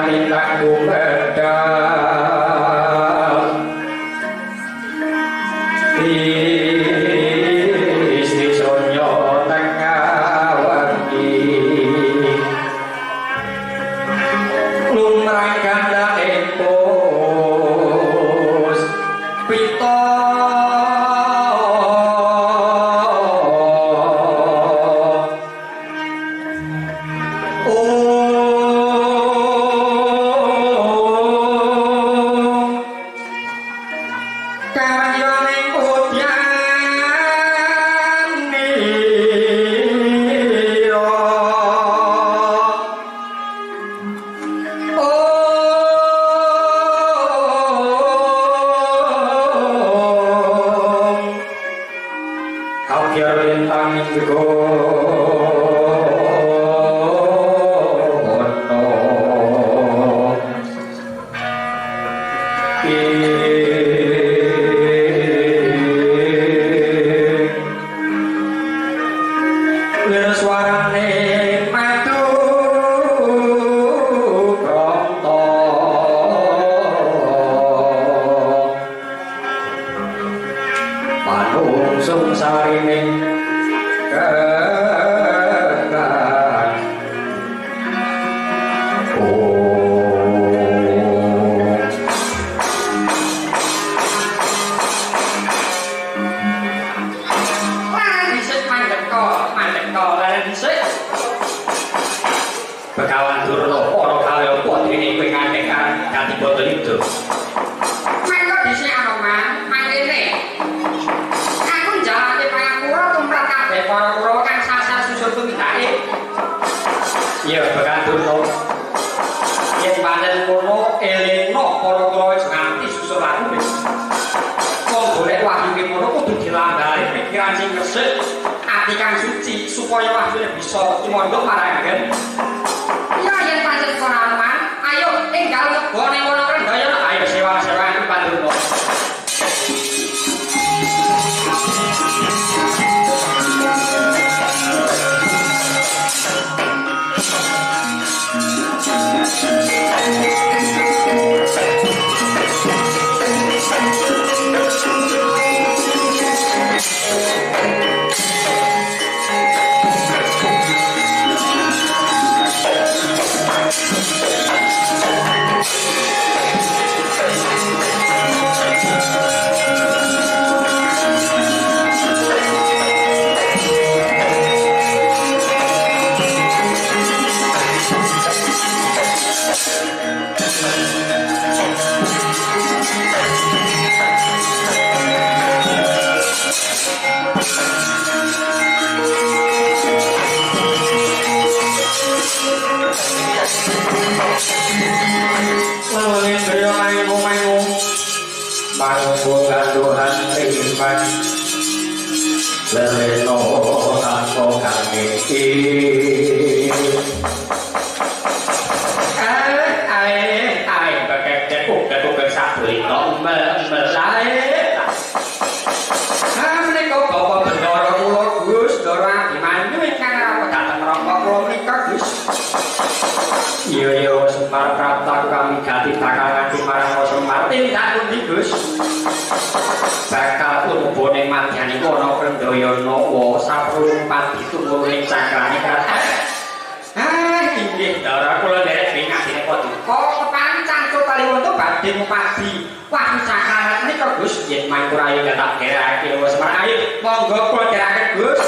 lintang bumedal istri sonyo tengah wangi lumrah kandhane pos pita supaya wahyune bisa dimondok marangaken. Ya yen pancen ora aman, ayo tinggal lebone ngono rendaya ayo sewa-sewa pandurna. Leno tanpa kami ai pakai ketuk sabri kok melai menika bapak bendara kula Gus Dora dimanyu ingkang rawuh dhateng rangka kula menika Gus. Iya Semar Prapta kami ganti bakal ngati marang Semar tindak pundi Gus. Bakal urbane madyani kono Krendayana wa saprung pati tumuring cakrane kraton. Inggih Dara kula nderek pingatine paduka kepancang Cokaliwanta badhe ngupadi wah cakrane menika Gus yen mangkur ayo tak derake Semar ayo monggo kula derake Gus.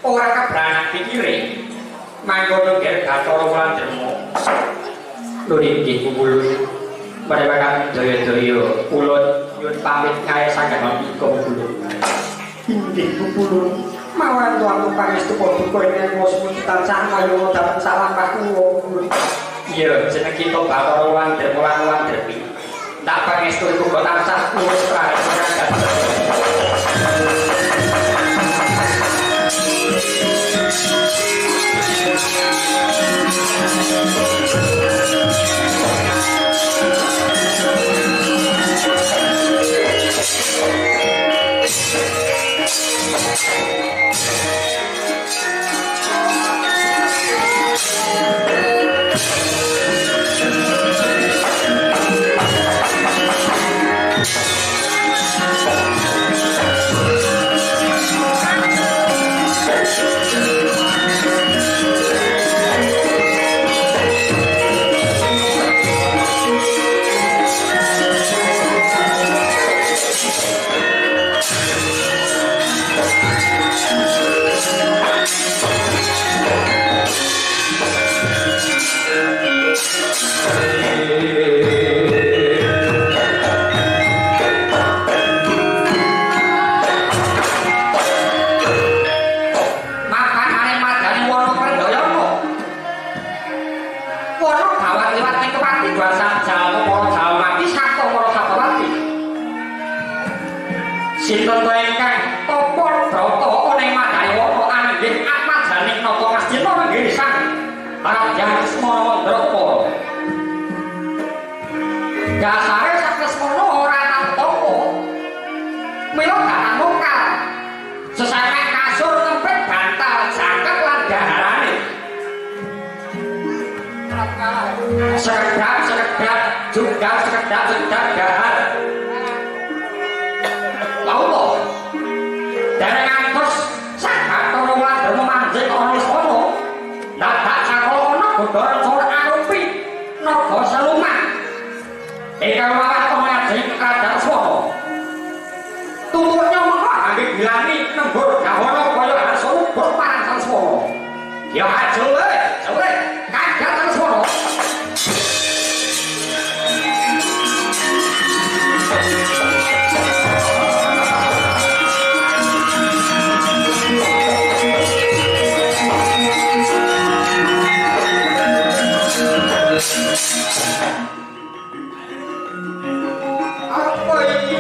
Orang keberanian pikirin mangkono ger Bathara Wulan Derma. Lho inggih kulo. Parewakan daya-daya kula nyuwun pamit ngayosaken ika kulo. Inggih kulo. Mawon tuanku pangestu padha kene mosmu tansah ayo dhateng salangkah kula. Iya, jeneng kita Bathara Wulan Derma lan Wulan Dermi. Tak pangestu iku kok tansah lurus prasaran. Sinten to ingkang tapa brata ana ing Madayana anggih Atmat Janing Nata Masjina nggih sang Raja Lesmana Mandrapa. Dasare Sang Lesmana ora nampa. Mila gak mungkal. Sesame kasur ngempet bantal jaket lan daharane. Sekedap juga sekedap dahar. Allah dari ngantos sak Bathara Wulan Derma manjing ana Lesmana dadak cakala ana godhoran sora arupi naga seluman ingkang lawan pamajeng Kerajaan Lesmana tutuknya mengko anggih bilani nembur gawana kaya harsa ubur marang Sang Lesmana ya ajole kagat Sang Lesmana. Apa ini?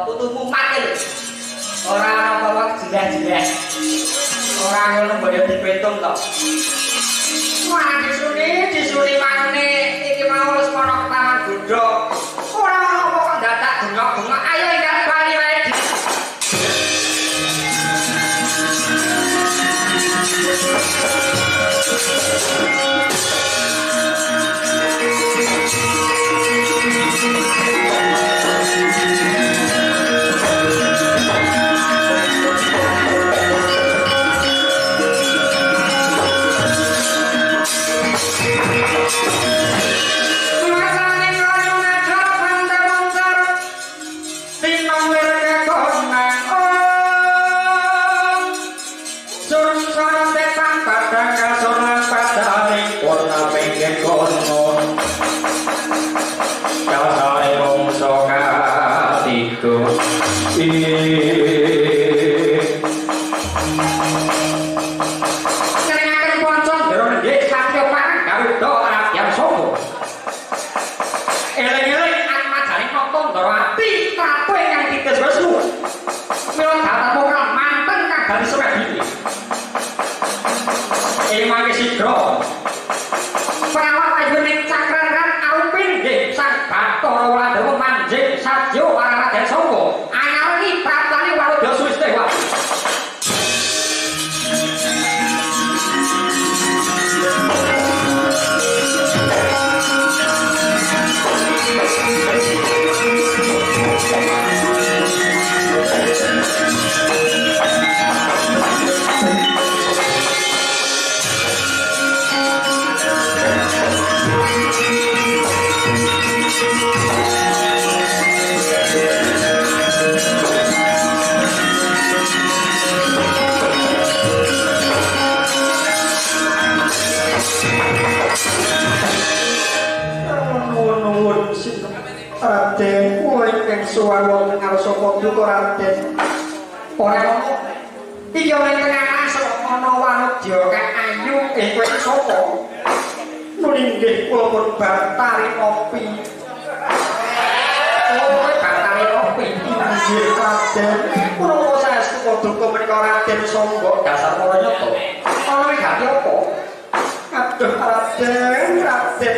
Putumu mati ora apa-apa jelas-jelas ora ngono mbok yo dipetung to. Wah disuni mangne iki mau Lesmana ketaman Gundha ora apa kok dadak bengok-bengok ayo ingkang bali wae. Perawat ayuning cakran auping nggih Sang Bathara Wulan Derma manjing sadya marang Raden Sangga. Anyarengi praptane Walodya Sulistiwa. suwan wonten ngarsa Paduka Raden. Ora ngono. Iki ora tengah asal ana wanudya kang ayu kowe sapa? Nggih kula pun Batari Nopi. Oh, Batari Nopi. Nggih Raden. Kula saestu Paduka menika Raden Sangga dasar para nyata. Ana gati apa? Aduh Raden.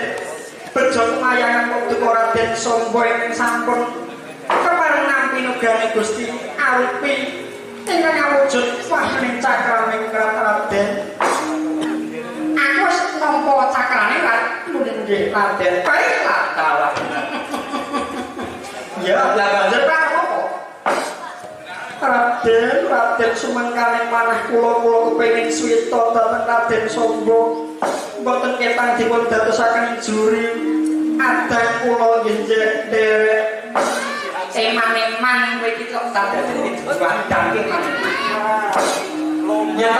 Bejo mayangan Paduka Raden Sangga ing sampun kepareng nampi nugane Gusti arupi ingkang awujud wahning cakraning Raden. Aku wis nampa cakrane nggih Raden. Baiklah dalah. Ya, lah banjur apa? Raden sumangkane manah kula kepengin swita dhateng Raden Sangga. Mboten ketang dipun dadosaken juri. Adang kula nggih nderek. Eman-eman kowe iki kok tak dadi wandang ki. Ya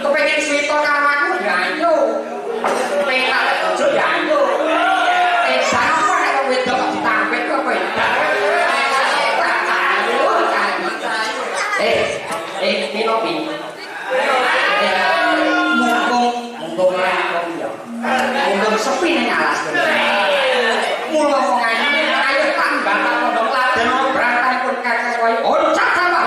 kepengin swita karo aku ya ayo. Penak ojo ya ayo. Sama nek wong wedok kok ditampik kok kowe. Pinopi. Mumpung sepi ning alas. Mula wong ayo tambah pondok Raden brantanipun kakek koyo oncak sama.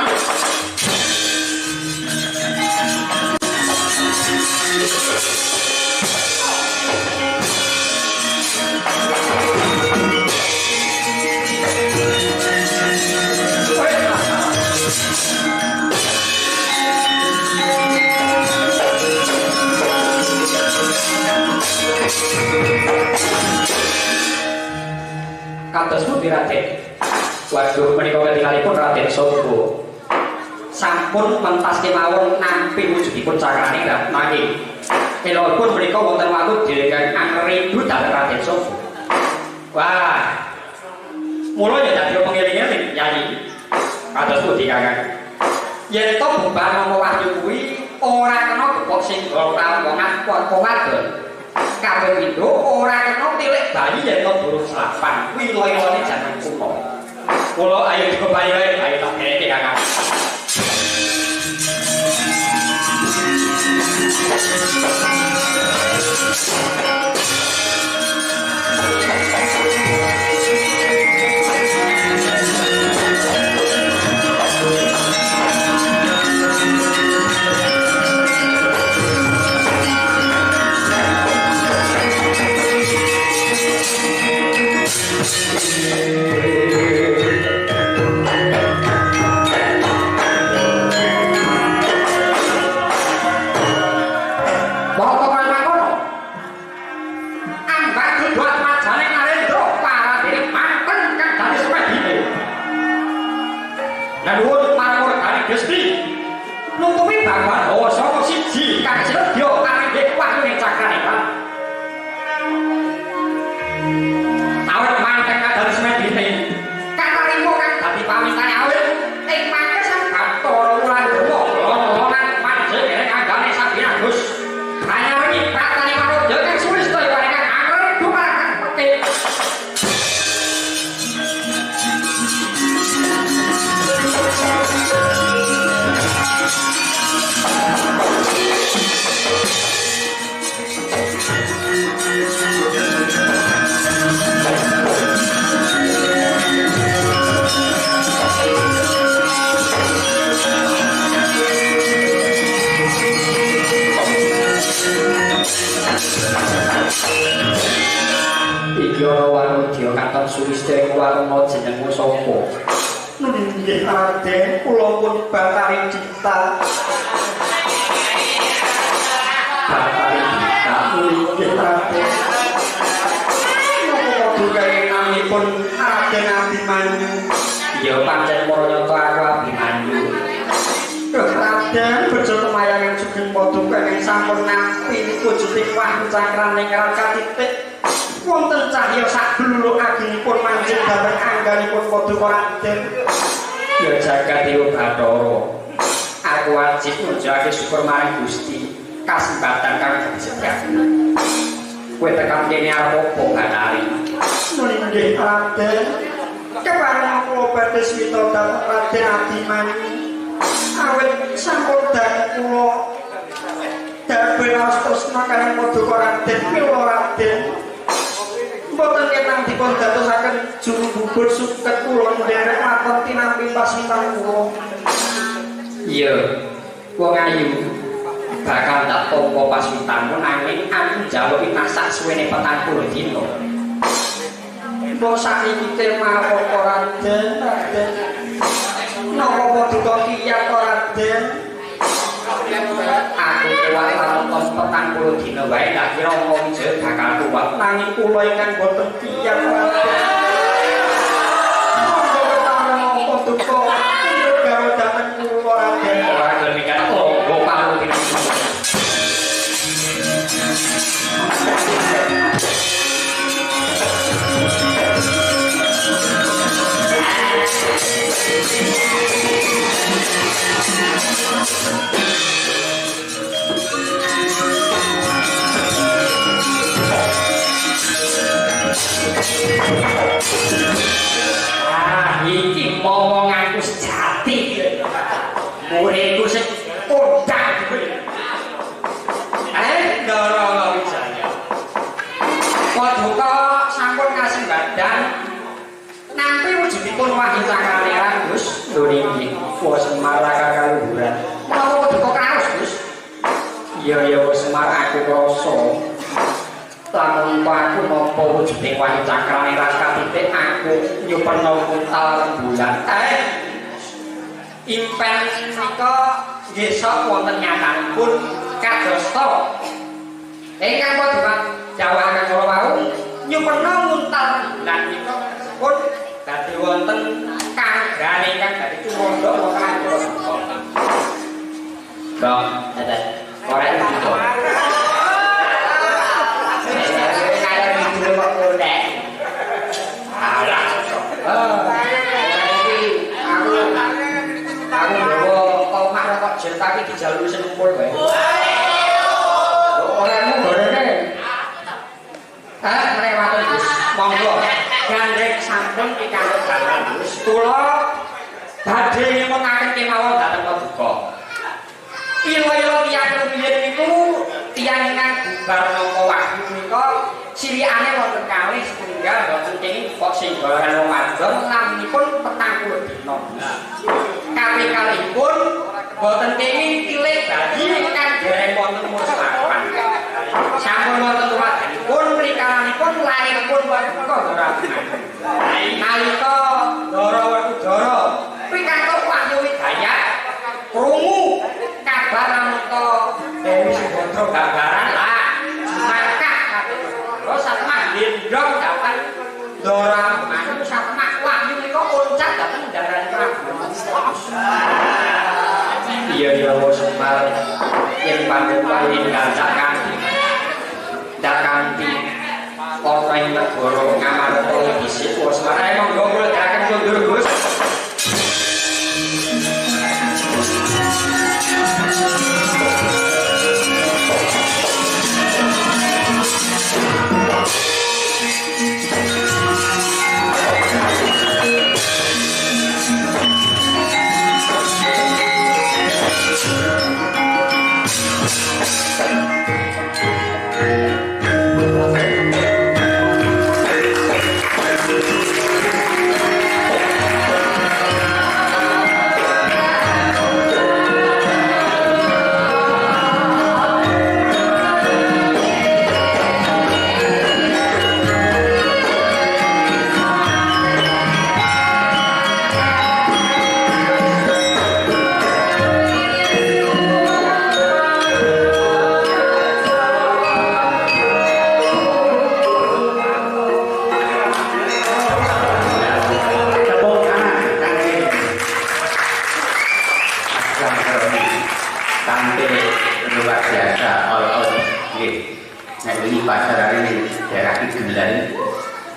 Kados pundi Raden? Waduh menika ketingalipun Raden Sangga. Sampun mentas kemawon nampi wujudipun cakrane nanging elokipun menika wonten watu delengan angribu dhateng Raden Sangga. Wah. Mula ya dadi pengeling-eling Yayi. Kados pundi Kakang? Yen to bubar nama wahyu kuwi ora kena gepok sing ora wong wadon. Kabeh pindho ora kena tilik bayi yen to durung selapan kuwi loyo-loyone jaman kuno. Kula ayo dipayu ae ayo tak kereke Kakang. Sulistya warna jenengmu sapa? Nggih Raden, kula pun Batari Cinta. Batari Cinta nggih Raden. Napa duka namipun Raden Abimanyu? Ya pancen para nyata aku Abimanyu. Raden bejo kemayangan sugeng Paduka ing sampun nampi wujuding wahyu cakraning Raka Titik. Wonten cahya sak bluluk aginipun manjing dhateng angganipun Paduka Raden. Ya jagat dewa Bathara. Aku wajib njajake syukur marang Gusti kasempatan kang disegah. Kowe tekan kene arep apa Batari? Nggih Raden. kepareng kula badhe swita dhateng Raden Abimanyu awit sampun dhateng kula damel astosna kaliyan Paduka Raden mila Raden mboten kenang dipun dadosaken juru bubur suket kula nderek matur tinampi pasitan kula. Iya, wong ayu bakal tak tampa pasutanmu nanging aku njaluki masak suwene 40 dina. Mbok sakniki tema apa Raden? Napa Paduka kiyat Raden? Aku kuat nonton 40 dina wae tak kira wong Jawa bakal kuat nanging kula ingkang boten kiyat Raden. Paduka gawe dhateng kula Raden. Ora gelem kata tonggo palu dina. Iki momonganku sejati muridku sing kondang Ndara Wijaya Paduka sampun ngasih badan nampi wujudipun wahyu cakraneran Gus lho niki wa Semar kaluhuran napa Paduka kraos Gus iya Semar aku krasa lamun aku nampa wujuding wahyu cakraneran katitik aku nyupena kuntal rembulan impen nika nggih sok wonten nyatanipun kadosta ingkang Paduka jawahaken kula wau nyupena kuntal rembulan nika pun dadi wonten kanggane ingkang dadi tumandha wonten Dok, dadah. Ora iki. Tapi dijalur sempul bae. Orangmu gorene. Melewati Gus. Monggo. Gandrek sampun pikantuk dalan Gus. Kula badhe nyemokaken kemawon dhateng Paduka. Ilo-ilo tiyang rumiyin niku tiyang ingkang bubar nampa wahyu menika silikane wonten kalih setunggal boten kenging kok sing bawaran wong wadon lamunipun 40 dina. Kalih-kalihipun boten kenging pilih bagi ingkang dereng wonten umur 8. Sampun wonten tuladhanipun prikalanipun lairipun Paduka Ndara. Nalika Ndara Werkudara pikantuk wahyu widayat krungu kabar nampa Dewi Subadra gambaran lah maka terus satemah ndendong dhateng Ndara Abimanyu satemah wahyu menika loncat dhateng ndaran Prabu. Iya Semar yen panjenengan ninggal kanthi ana ing negara Ngamarta dhisik Semar monggo kula dherekaken mundur Gus.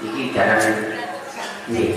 Iki jarang nih,